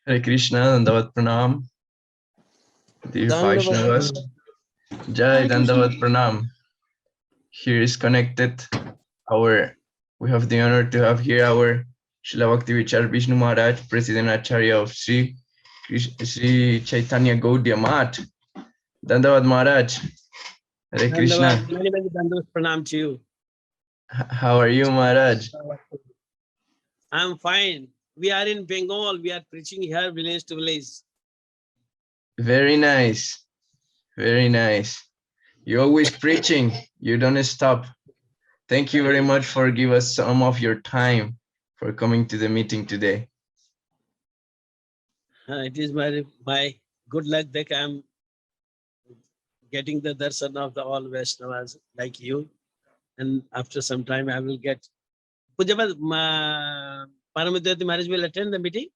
Hare Krishna, Dandavat Pranam, dear Vaishnavas. Jai Dandavat Pranam. Here is connected we have the honor to have here our Srila Bhakti Vicar Vishnu Maharaj, President Acharya of Sri Caitanya Gaudiya Math. Dandavat Maharaj. Hare Krishna. Many Dandavat Pranam to you. How are you, Maharaj? I'm fine. We are in Bengal. We are preaching here village to village. Very nice. Very nice. You're always preaching. You don't stop. Thank you very much for giving us some of your time for coming to the meeting today. It is my good luck that I'm getting the darshan of the all Vaishnavas like you. And after some time, I will get. Pujapat Paramadhyati Maharaj will attend the meeting?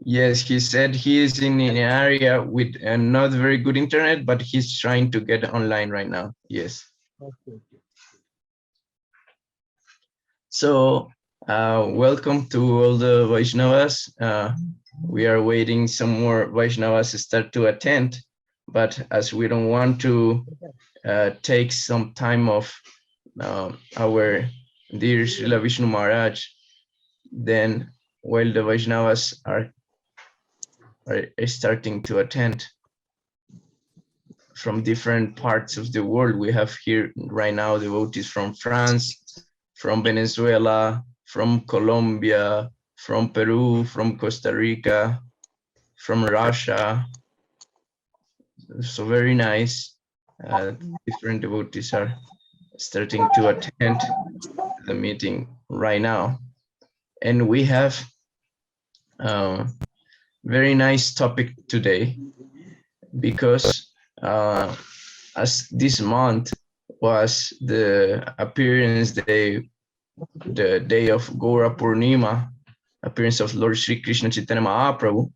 Yes, he said he is in an area with not very good internet, but he's trying to get online right now. Yes. Okay. So, welcome to all the Vaishnavas. We are waiting some more Vaishnavas to start to attend, but as we don't want to take some time of our dear Srila Vishnu Maharaj, then while the Vaishnavas are starting to attend from different parts of the world, we have here right now devotees from France, from Venezuela, from Colombia, from Peru, from Costa Rica, from Russia. So very nice. Different devotees are starting to attend the meeting right now. And we have a very nice topic today because as this month was the appearance day, the day of Gaura Purnima, appearance of Lord Sri Krishna Chaitanya Mahaprabhu,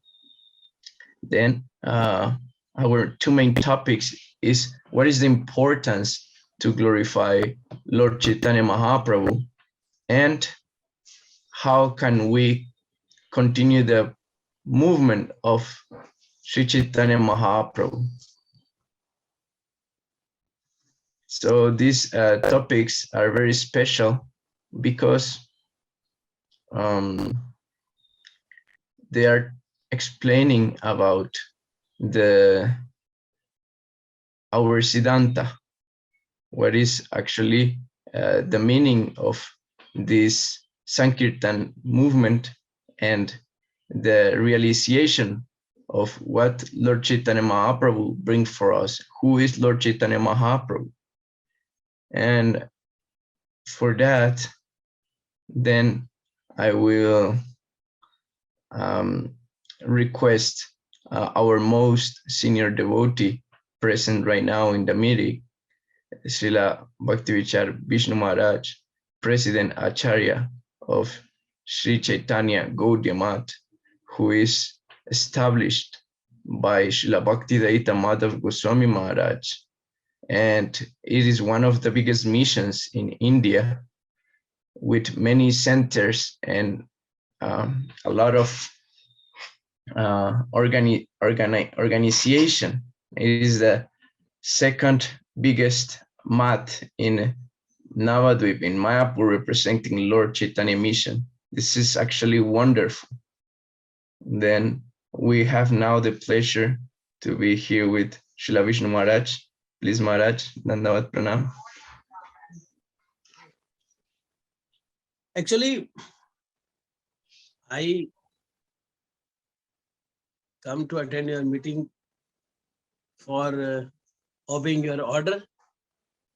then our two main topics is what is the importance to glorify Lord Chaitanya Mahaprabhu and how can we continue the movement of Sri Chaitanya Mahaprabhu. So these topics are very special because they are explaining about our Siddhanta, what is actually the meaning of this Sankirtan movement and the realization of what Lord Chaitanya Mahaprabhu brings for us. Who is Lord Chaitanya Mahaprabhu? And for that, then I will request our most senior devotee present right now in the meeting, Srila Bhakti Vicar Vishnu Maharaj, President Acharya of Sri Caitanya Gaudiya Math, who is established by Srila Bhakti Daita Madhav Goswami Maharaj. And it is one of the biggest missions in India with many centers and a lot of organization. It is the second biggest math in Navadvip in Mayapur, representing Lord Chaitanya Mission. This is actually wonderful. Then we have now the pleasure to be here with Srila Vishnu Maharaj. Please, Maharaj, Dandavat Pranam. Actually, I come to attend your meeting for obeying your order,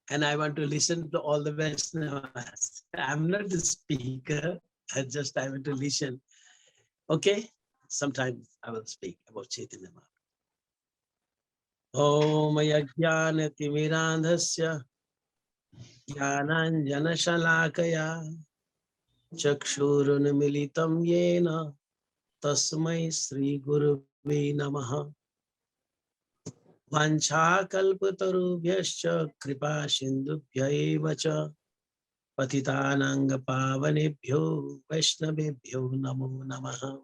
and I want to listen to all the Vaishnavas. I'm not the speaker, I want to listen. Okay, sometime I will speak about Chaitanya Mahaprabhu. Om Yajnati Mirandhasya Jnananjana Shalakaya Chakshurun Militam Yena Tasmai Sri Guruve Namaha Vancha Kalpatarubhyascha Kripa Sindubhya eva cha Patitananga Pavanebhyo Vaishnavebhyo Namo Namaha.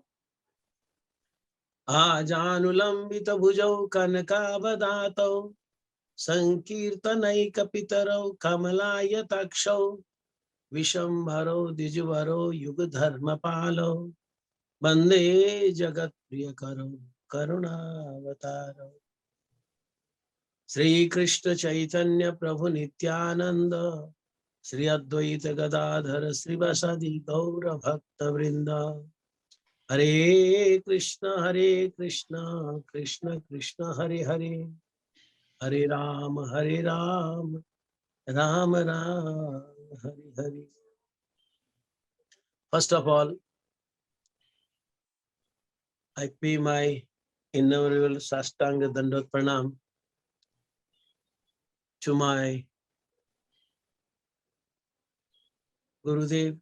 आजानुलंबित भुजौ कनकावदातौ संकीर्तनैकपितरौ कमलायताक्षौ विशंभरो द्विजवरो युगधर्मपालौ वंदे जगत्प्रियकरौ करुणावतारौ। श्री कृष्ण चैतन्य प्रभु नित्यानंद श्री अद्वैत गदाधर श्रीवासादि गौर भक्त वृंद। हरे कृष्ण कृष्ण कृष्ण हरे हरे, हरे Ram Ram Ram Hare Hare. First of all, I pay my innumerable Sastanga Dandot Pranam to my Gurudev,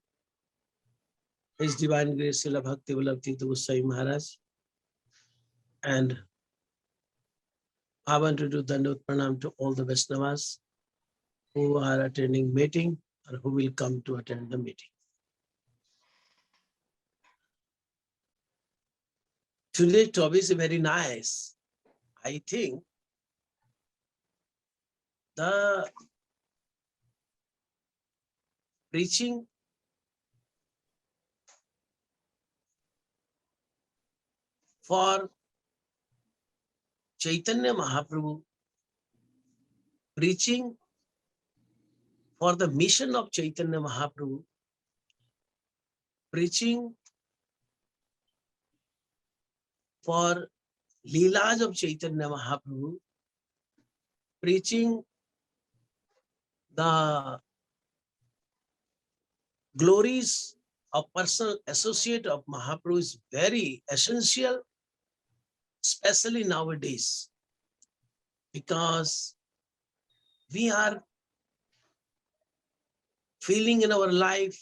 His Divine Grace Srila Bhakti Vallabh Goswami Maharaj, and I want to do Dandot Pranam to all the Vaishnavas who are attending meeting or who will come to attend the meeting. Today's topic is very nice. I think the preaching for Caitanya Mahaprabhu, preaching for the mission of Caitanya Mahaprabhu, preaching for Leelas of Caitanya Mahaprabhu, preaching the glories of personal associate of Mahaprabhu is very essential, especially nowadays, because we are feeling in our life,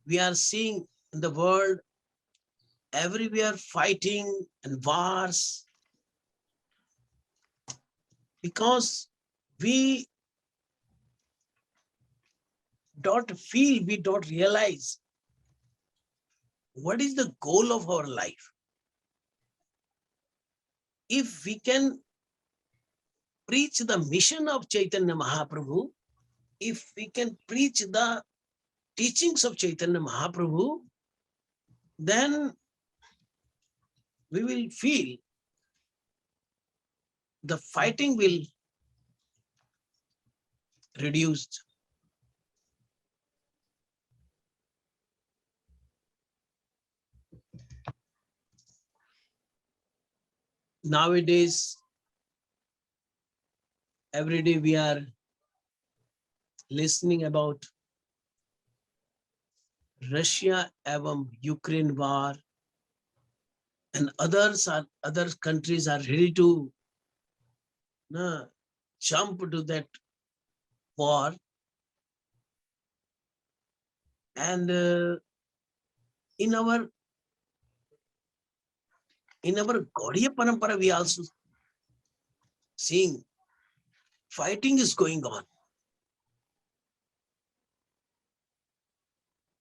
we are seeing in the world everywhere fighting and wars, because we don't feel, we don't realize what is the goal of our life. If we can preach the mission of Caitanya Mahaprabhu, if we can preach the teachings of Caitanya Mahaprabhu, then we will feel the fighting will reduce. Nowadays, every day we are listening about Russia and Ukraine war, and other countries are ready to jump to that war. And in our Gaudiya Parampara, we also seeing fighting is going on.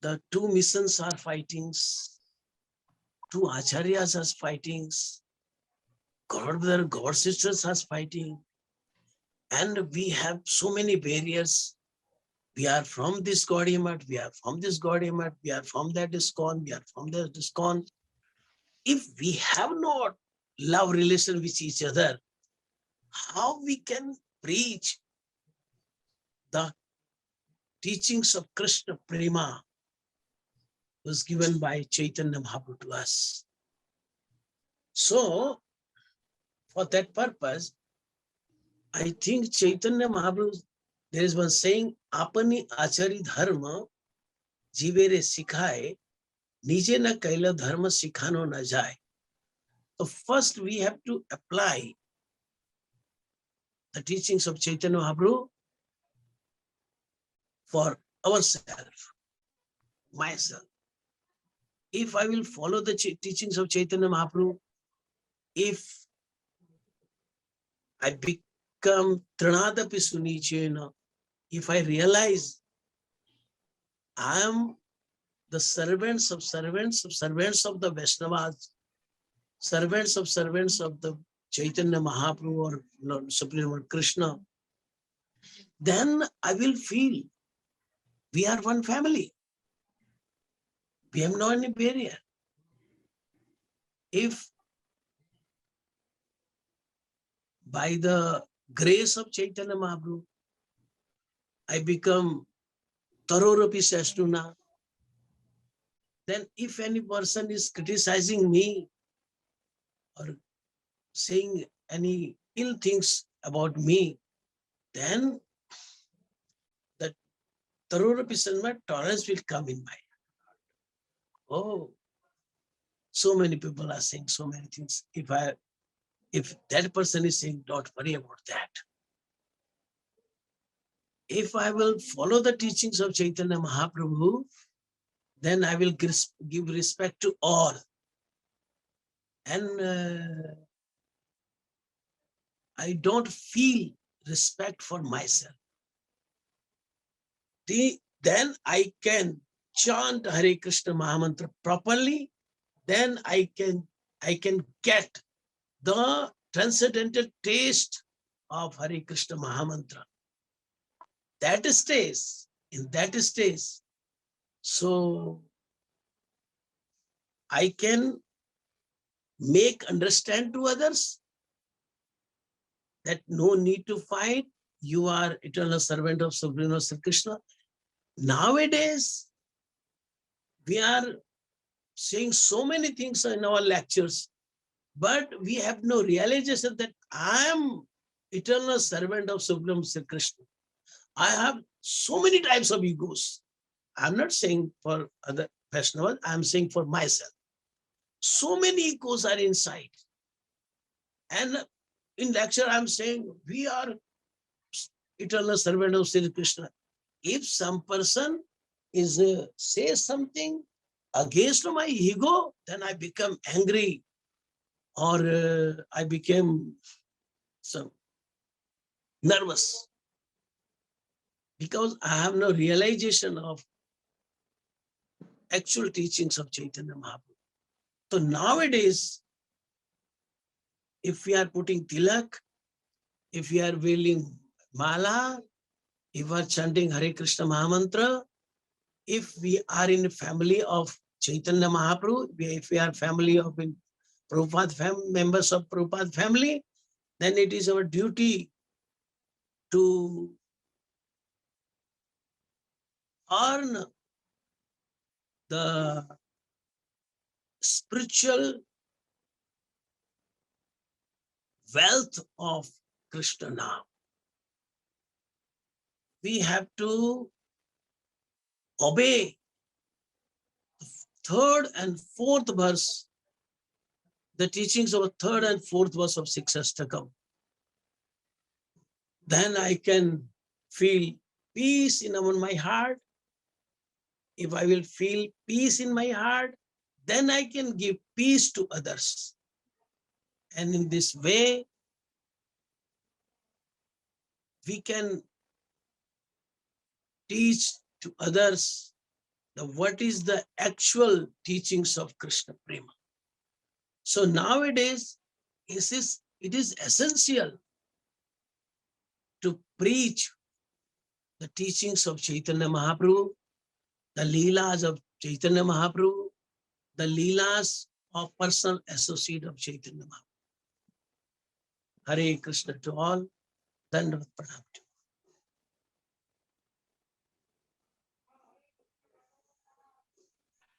The two missions are fighting, two acharyas are fighting, God brother, God sisters are fighting, and we have so many barriers. We are from this Gaudiya Math, we are from this Gaudiya Math, we are from that ISKCON, we are from that ISKCON. If we have not love relation with each other, how we can preach the teachings of Krishna Prema was given by Caitanya Mahaprabhu to us? So, for that purpose, I think Caitanya Mahaprabhu, there is one saying, Apani achari dharma jivere sikhaye, nije na kaila dharma sikhano na jaye. So first we have to apply the teachings of Caitanya Mahaprabhu for ourselves, myself. If I will follow the teachings of Caitanya Mahaprabhu, if I become Trinadapi Sunichena, if I realize I am the servants of the Vaishnavas, servants of the Chaitanya Mahaprabhu or Lord Supreme Lord Krishna, then I will feel we are one family. We have no any barrier. If by the grace of Chaitanya Mahaprabhu, I become Tarorapi Sashtuna, then if any person is criticizing me or saying any ill things about me, then that Tarorapi Sashtuna tolerance will come in my heart. Oh, so many people are saying so many things. If that person is saying, don't worry about that. If I will follow the teachings of Chaitanya Mahaprabhu, then I will give respect to all. And I don't feel respect for myself. Then I can chant Hare Krishna Mahamantra properly. Then I can get the transcendental taste of Hare Krishna Mahamantra. That stays, in that stage. So I can make understand to others that no need to fight. You are eternal servant of Supreme Lord Sri Krishna. Nowadays, we are saying so many things in our lectures, but we have no realization that I am eternal servant of Supreme Sri Krishna. I have so many types of egos. I'm not saying for other Vaishnavas, I'm saying for myself. So many egos are inside. And in lecture, I'm saying we are eternal servant of Sri Krishna. If some person is says something against my ego, then I become angry, or I became some nervous, because I have no realization of actual teachings of Chaitanya Mahaprabhu. So nowadays, if we are putting tilak, if we are wearing mala, if we are chanting Hare Krishna Mahamantra, if we are in a family of Chaitanya Mahaprabhu, if we are family of Prabhupada members of Prabhupada family, then it is our duty to earn the spiritual wealth of Krishna now. We have to obey the third and fourth verse, the teachings of the third and fourth verse of Siksastakam. Then I can feel peace in my heart. If I will feel peace in my heart, then I can give peace to others. And in this way, we can teach to others what is the actual teachings of Krishna Prema. So nowadays, it is essential to preach the teachings of Chaitanya Mahaprabhu, the Leelas of Chaitanya Mahaprabhu, the Leelas of personal associate of Chaitanya Mahaprabhu. Hare Krishna to all. Dandavat Pranam.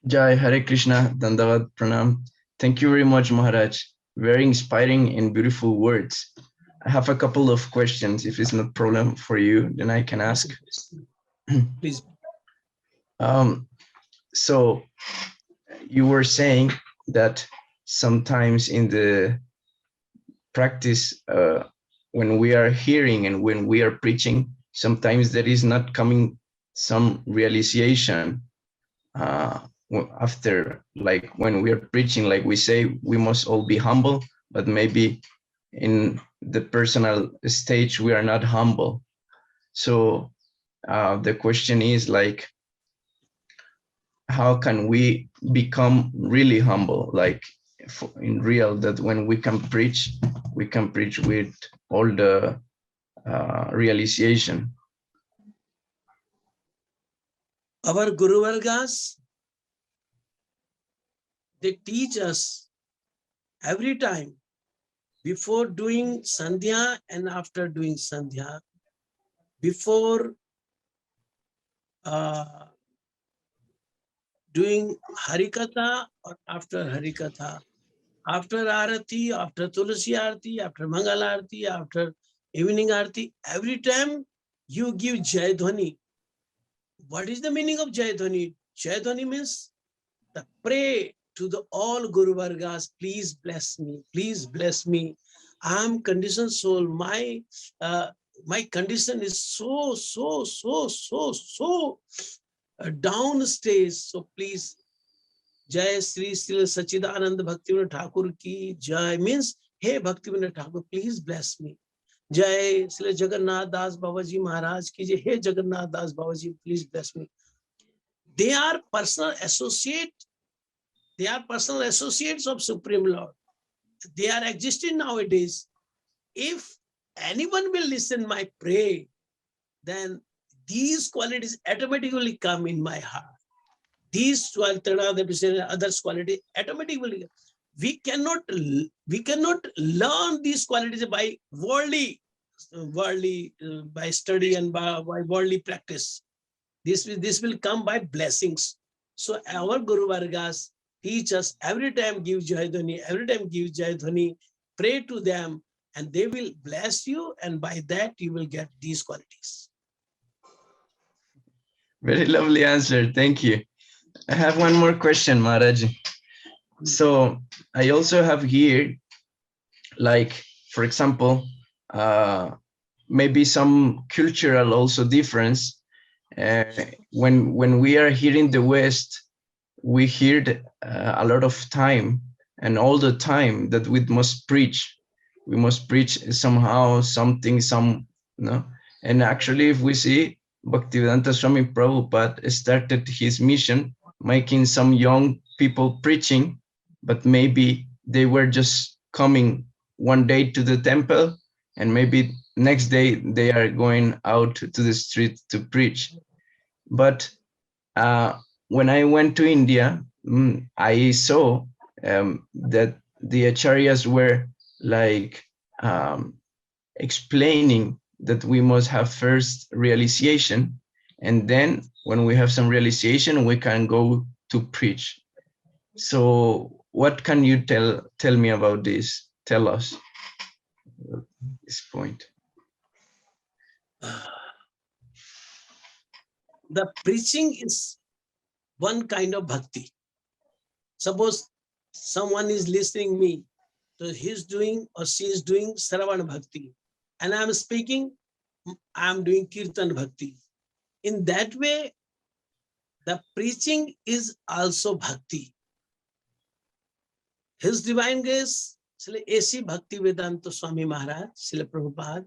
Jai Hare Krishna, Dandavat Pranam. Thank you very much, Maharaj. Very inspiring and beautiful words. I have a couple of questions. If it's not a problem for you, then I can ask. Please. So you were saying that sometimes in the practice, when we are hearing and when we are preaching, sometimes there is not coming some realization after, like when we are preaching, like we say, we must all be humble, but maybe in the personal stage, we are not humble. So the question is like, how can we become really humble? Like in real, that when we can preach with all the realization. Our Guru Vargas, they teach us every time, before doing Sandhya and after doing Sandhya, before doing Harikatha or after Harikatha, after Arati, after Tulasi Arati, after Mangal Arati, after evening Arati, every time you give Jai Dhwani. What is the meaning of Jai Dhwani? Jai Dhwani means the pray to the all Guru Vargas, please bless me, please bless me. I am conditioned soul. My condition is so down stage. So please, Jai Sri Srila Sachidanand Bhakti Thakur ki Jai means, hey Bhakti Thakur, please bless me. Jai Srila Jagannath Das Babaji Maharaj ki Jai, hey Jagannath Das Babaji, please bless me. They are personal associate. They are personal associates of Supreme Lord. They are existing nowadays. If anyone will listen my prayer, then these qualities automatically come in my heart. These 12 others quality automatically. We cannot learn these qualities by worldly by study and by worldly practice. This will come by blessings. So our Guru Vargas teach us every time give Jai Dhwani, every time give Jai Dhwani, pray to them and they will bless you, and by that you will get these qualities. Very lovely answer. Thank you. I have one more question, Maharaj. So I also have here, like, for example, maybe some cultural also difference. When we are here in the West, we hear a lot of time and all the time that we must preach. We must preach somehow, something, no? And actually, if we see, Bhaktivedanta Swami Prabhupada started his mission making some young people preaching, but maybe they were just coming one day to the temple and maybe next day they are going out to the street to preach. But when I went to India, I saw that the acharyas were like explaining that we must have first realization, and then when we have some realization, we can go to preach. So what can you tell me about this? Tell us this point. The preaching is one kind of bhakti. Suppose someone is listening me, so he's doing or she is doing Saravana Bhakti, and I'm speaking, I'm doing Kirtan Bhakti. In that way, the preaching is also bhakti. His Divine Grace, Srila A.C. Bhakti Vedanta Swami Maharaj, Srila Prabhupada,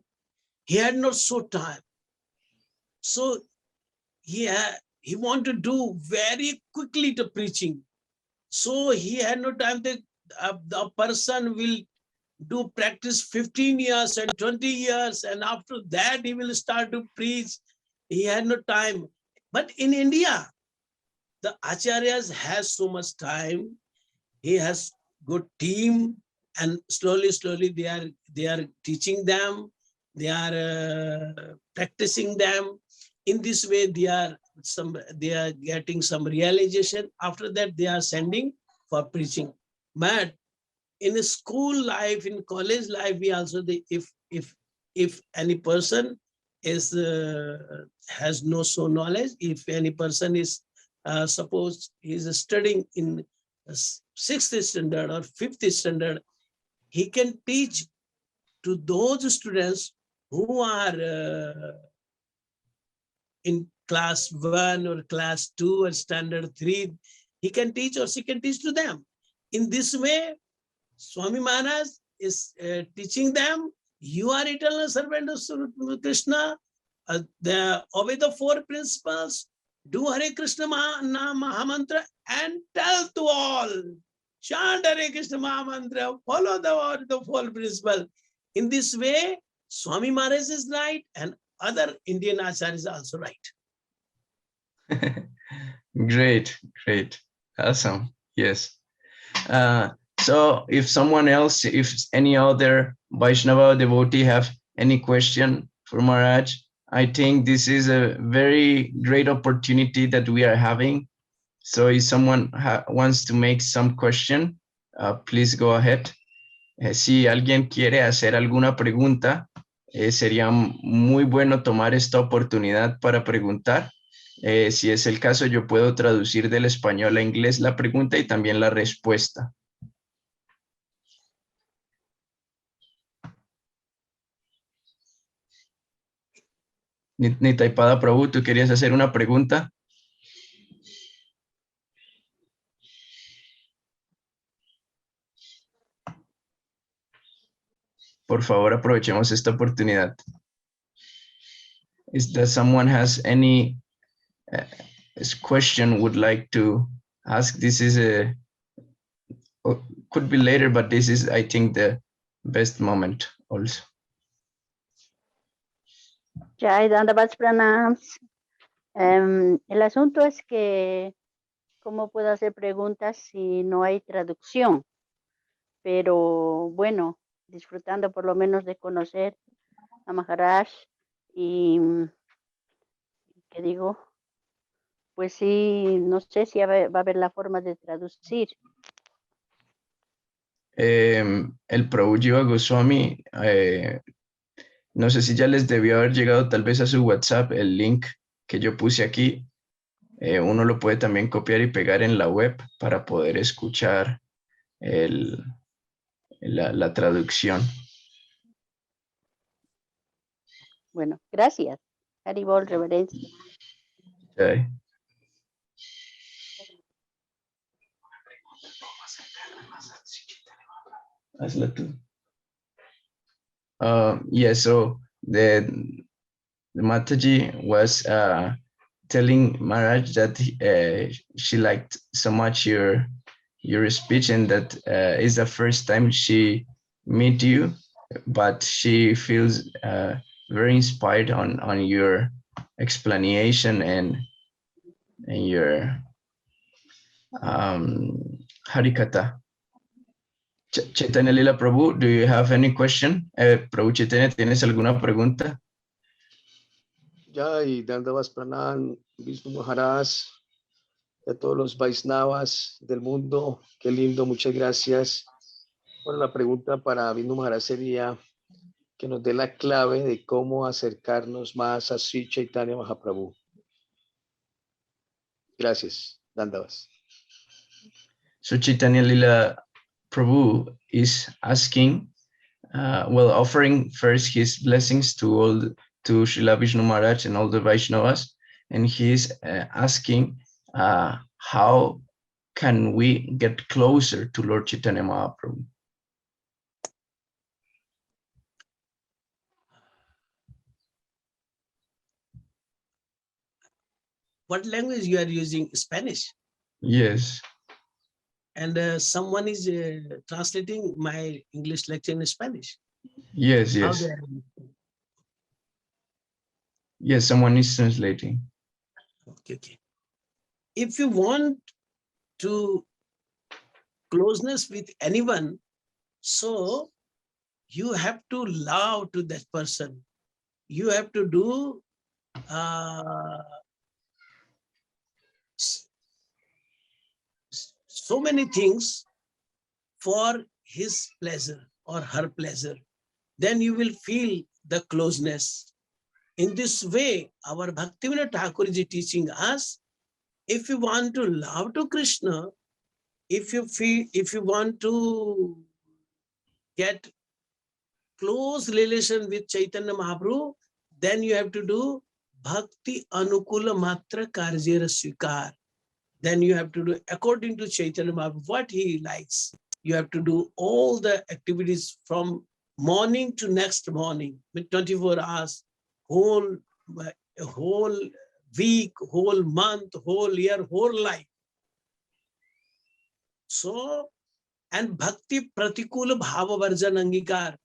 he had not so time. So he wanted to do very quickly to preaching. So he had no time. The person will do practice 15 years and 20 years, and after that he will start to preach. He had no time. But in India, the acharyas has so much time. He has good team, and slowly they are teaching them. They are practicing them. In this way, they are getting some realization. After that, they are sending for preaching. But in a school life, in college life, we also if any person is has no so knowledge, if any person is suppose he is studying in 6th standard or 5th standard, he can teach to those students who are in class 1 or class 2 or standard 3, he can teach or she can teach to them. In this way, Swami Maharaj is teaching them, you are eternal servant of Krishna, obey the 4 principles, do Hare Krishna Mahamantra and tell to all, chant Hare Krishna Mahamantra, follow the whole principle. In this way, Swami Maharaj is right and other Indian acharyas is also right. Great, great, awesome. Yes. So if someone else, if any other Vaishnava devotee have any question for Maharaj, I think this is a very great opportunity that we are having. So if someone wants to make some question, please go ahead. Si alguien quiere hacer alguna pregunta, sería muy bueno tomar esta oportunidad para preguntar. Si es el caso, yo puedo traducir del español a inglés la pregunta y también la respuesta. Nitaipada Prabhu, ¿tú querías hacer una pregunta? Por favor, aprovechemos esta oportunidad. Is that someone has any question would like to ask? This is could be later, but this is, I think, the best moment also. Jai Dandavats Pranams. El asunto es que, ¿cómo puedo hacer preguntas si no hay traducción? Pero bueno, disfrutando por lo menos de conocer a Maharaj y, ¿qué digo? Pues sí, no sé si va a haber la forma de traducir. El Prabhu Jiva Goswami, no sé si ya les debió haber llegado tal vez a su WhatsApp el link que yo puse aquí. Uno lo puede también copiar y pegar en la web para poder escuchar la traducción. Bueno, gracias. Haribol, reverencia. Okay. Hazla tú. Yeah, so the Mataji was telling Maharaj that she liked so much your speech, and that is the first time she meet you, but she feels very inspired on your explanation and your Harikatha. Caitanya Lila Prabhu, do you have any question? Prabhu Chaitanya, ¿tienes alguna pregunta? Jai Dandavas Pranam, Vishnu Maharaj, a todos los Vaishnavas del mundo. Qué lindo, muchas gracias. Bueno, la pregunta para Vishnu Maharaj sería que nos dé la clave de cómo acercarnos más a Sri Caitanya Mahaprabhu. Gracias, Dandavas. So Caitanya Lila Prabhu is asking, offering first his blessings to Srila Vishnu Maharaj and all the Vaishnavas, and he's asking how can we get closer to Lord Chaitanya Mahaprabhu? What language you are using? Spanish? Yes. And someone is translating my English lecture in Spanish. Yes, How yes. they are- Yes, someone is translating. Okay. If you want to closeness with anyone, so you have to love to that person. You have to do so many things for his pleasure or her pleasure. Then you will feel the closeness. In this way, our Bhaktivinoda Thakur is teaching us, if you want to love to Krishna, if you want to get close relation with Chaitanya Mahaprabhu, then you have to do Bhakti Anukula Matra Karjera Svikar. Then you have to do according to Chaitanya Mahaprabhu, what he likes. You have to do all the activities from morning to next morning, with 24 hours, whole week, whole month, whole year, whole life. So And Bhakti Pratikula Bhava Varjan Angikar.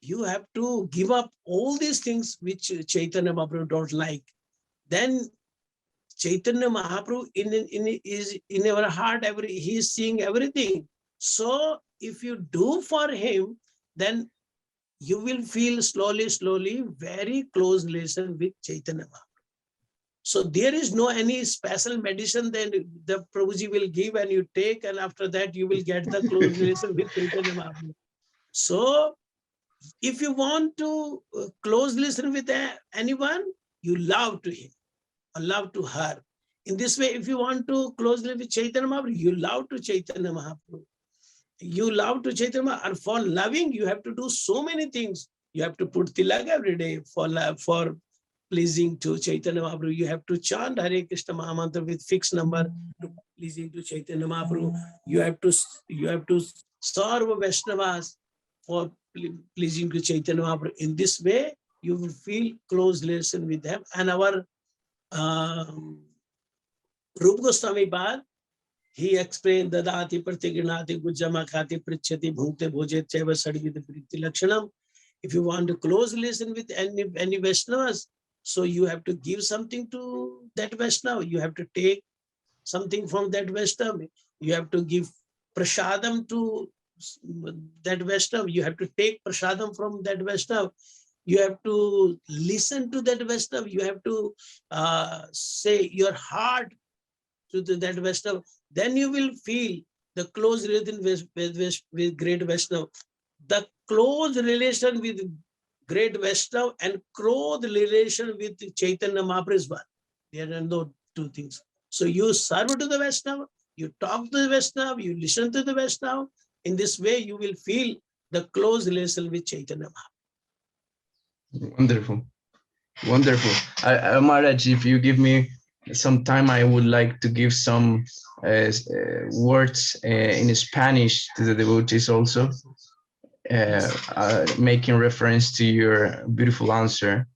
You have to give up all these things which Chaitanya Mahaprabhu don't like. Then Chaitanya Mahaprabhu is in our heart, he is seeing everything. So if you do for him, then you will feel slowly, very close relation with Chaitanya Mahaprabhu. So there is no any special medicine that the Prabhuji will give and you take, and after that you will get the close relation with Chaitanya Mahaprabhu. So if you want to close relation with anyone, you love to him or love to her. In this way, if you want to close relation with Chaitanya Mahaprabhu, you love to Chaitanya Mahaprabhu. You love to Chaitanya Mahaprabhu, and for loving, you have to do so many things. You have to put tilak every day for pleasing to Chaitanya Mahaprabhu. You have to chant Hare Krishna Mahamantra with fixed number to pleasing to Chaitanya Mahaprabhu. You have to serve Vaishnavas for pleasing to Chaitanya Mahaprabhu. In this way, you will feel close relation with them. And our Rupa Goswami Pad, he explained Dadati Pratignati Gujama Khati Prichati Bhukte Bhoje Cheva Sadvita Priti Lakshanam. If you want to close relation with any Vaishnavas, so you have to give something to that Vaishnava. You have to take something from that Vaishnava. You have to give prasadam to that Vaishnava. You have to take prasadam from that Vaishnava. You have to listen to that Vaishnava. You have to say your heart to that Vaishnava. Then you will feel the close relation with great Vaishnava. The close relation with great Vaishnava and close relation with Chaitanya Mahaprabhu is one. There are no two things. So you serve to the Vaishnava, you talk to the Vaishnava, you listen to the Vaishnava. In this way, you will feel the close relation with Chaitanya Mahaprabhu. Wonderful. Wonderful. Maharaj, if you give me some time, I would like to give some words in Spanish to the devotees also, making reference to your beautiful answer.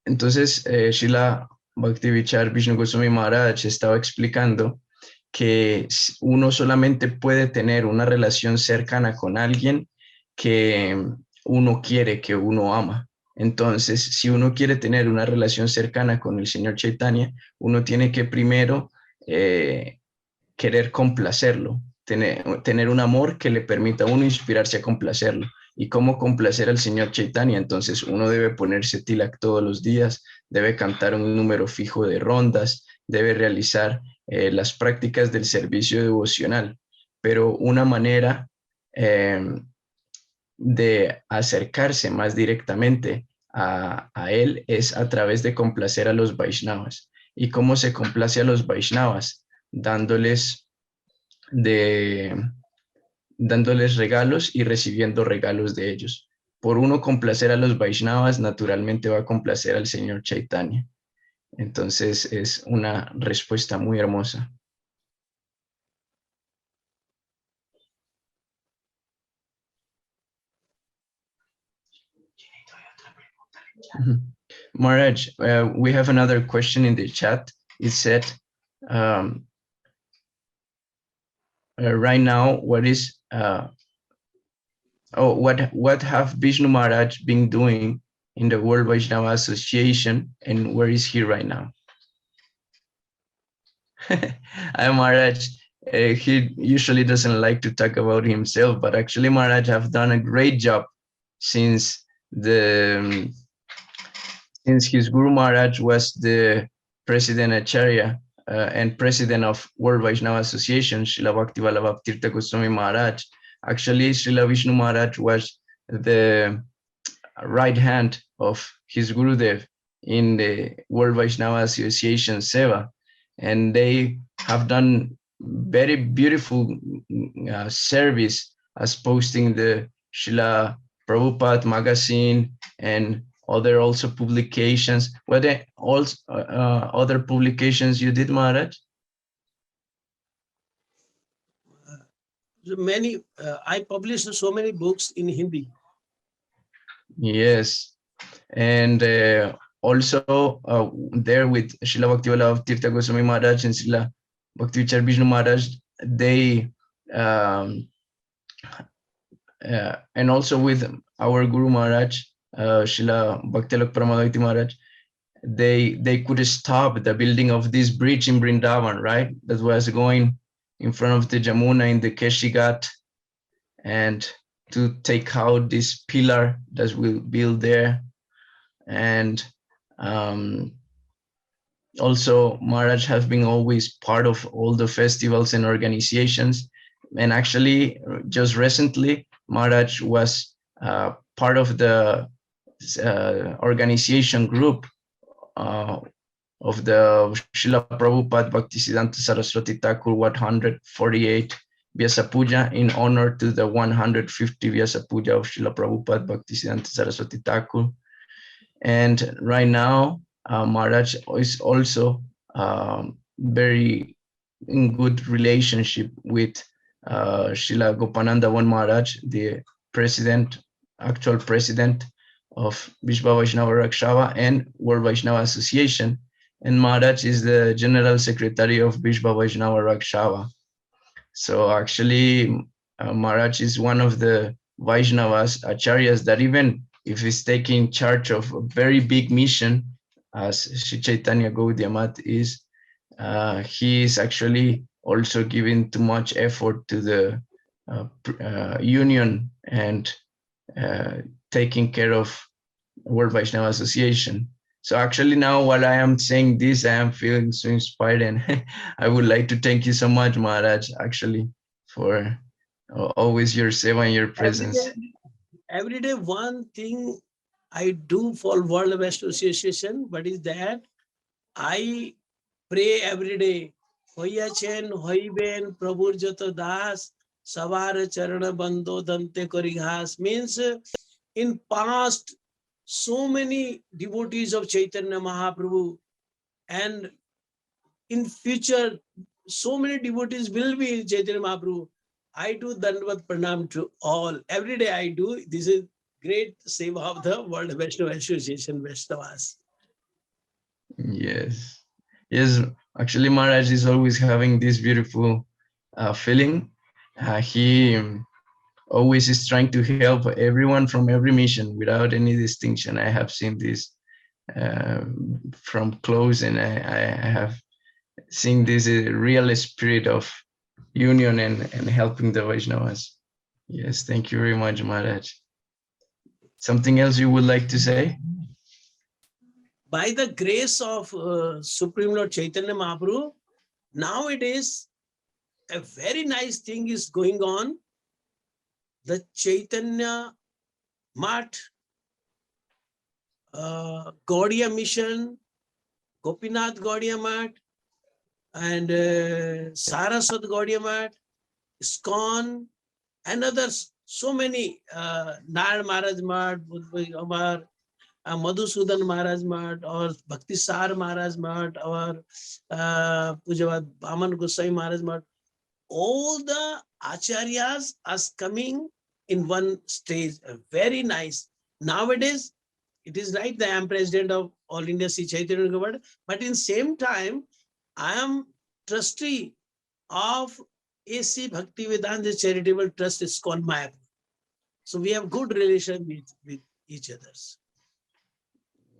Entonces, Srila Bhakti Vichar Vishnu Goswami Maharaj estaba explicando que uno solamente puede tener una relación cercana con alguien que uno quiere, que uno ama. Entonces, si uno quiere tener una relación cercana con el Señor Chaitanya, uno tiene que primero querer complacerlo, tener un amor que le permita a uno inspirarse a complacerlo. ¿Y cómo complacer al Señor Chaitanya? Entonces, uno debe ponerse tilak todos los días, debe cantar un número fijo de rondas, debe realizar las prácticas del servicio devocional. Pero una manera de acercarse más directamente a él es a través de complacer a los Vaishnavas. ¿Y cómo se complace a los Vaishnavas? Dándoles regalos y recibiendo regalos de ellos. Por uno complacer a los Vaishnavas, naturalmente va a complacer al Señor Chaitanya. Entonces es una respuesta muy hermosa. Maharaj, we have another question in the chat. It said, right now, what have Vishnu Maharaj been doing in the World Vaishnava Association, and where is he right now? Maharaj, he usually doesn't like to talk about himself, but actually Maharaj have done a great job since his Guru Maharaj was the President Acharya and President of World Vaishnava Association, Srila Bhakti Vallabha Tirtha Goswami Maharaj. Actually, Srila Vishnu Maharaj was the right hand of his Gurudev in the World Vaishnava Association Seva, and they have done very beautiful service as posting the Srila Prabhupada magazine and other also publications. Were there also other publications you did, Maharaj? Many. I published so many books in Hindi. Yes, and also there with Srila Bhakti Vallabha Tirtha Goswami Maharaj and Srila Bhakti Vichar Vishnu Maharaj, they um, and also with our Guru Maharaj, Srila Bhaktilok Paramahansa Maharaj, they could stop the building of this bridge in Vrindavan, right? That was going in front of the Jamuna in the Keshigat, and to take out this pillar that will build there. And also Maharaj has been always part of all the festivals and organizations. And actually, just recently, Maharaj was part of the organization group of the Srila Prabhupada Bhaktisiddhanta Saraswati Thakur 148 Vyasa Puja in honor to the 150 Vyasa Puja of Srila Prabhupada Bhaktisiddhanta Saraswati Thakur. And right now, Maharaj is also very in good relationship with Srila Gopananda Van Maharaj, the president, actual president of Vishva Vaishnava Rakshava and World Vaishnava Association. And Maharaj is the general secretary of Vishva Vaishnava Rakshava. So actually, Maharaj is one of the Vaishnavas, Acharyas, that even if he's taking charge of a very big mission, as Sri Caitanya Gaudiya Math is, he is actually also giving too much effort to the union and taking care of World Vaishnava Association. So actually now while I am saying this, I am feeling so inspired, and I would like to thank you so much, Maharaj, actually, for always your seva and your presence. Every day one thing I do for World Vaishnava Association, but is that I pray every day. Hoyachen, hoiben, Prabhur Jato Das, Savar Charana Bando Dante Korighas, means in past so many devotees of Chaitanya Mahaprabhu, and in future so many devotees will be in Chaitanya Mahaprabhu. I do Dandavat Pranam to all. Every day I do. This is great seva of the World Vaishnava Association, Vaishnavas. Yes. Yes, actually Maharaj is always having this beautiful feeling. He always is trying to help everyone from every mission without any distinction. I have seen this from close, and I have seen this real spirit of union and helping the Vaishnavas. Yes, thank you very much, Maharaj. Something else you would like to say? By the grace of Supreme Lord Chaitanya Mahaprabhu, nowadays a very nice thing is going on. The Chaitanya Math, Gaudiya Mission, Gopinath Gaudiya Math, and Saraswat Gaudiya Math, ISKCON, and others, so many, Nayar Maharaj Math, Madhusudan Maharaj Math, or Bhakti Sar Maharaj Math, or Pujavad Bhaman Gosai Maharaj Math. All the acharyas are coming in one stage. Very nice. Nowadays, it is right that I am president of All India Sri Chaitanya Government, but in same time, I am trustee of AC Bhakti Vedanta Charitable Trust ISKCON Mayapur. So we have good relation with each others.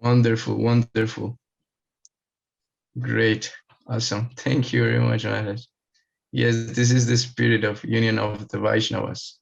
Wonderful, wonderful. Great, awesome. Thank you very much, Maharaj. Yes, this is the spirit of union of the Vaishnavas.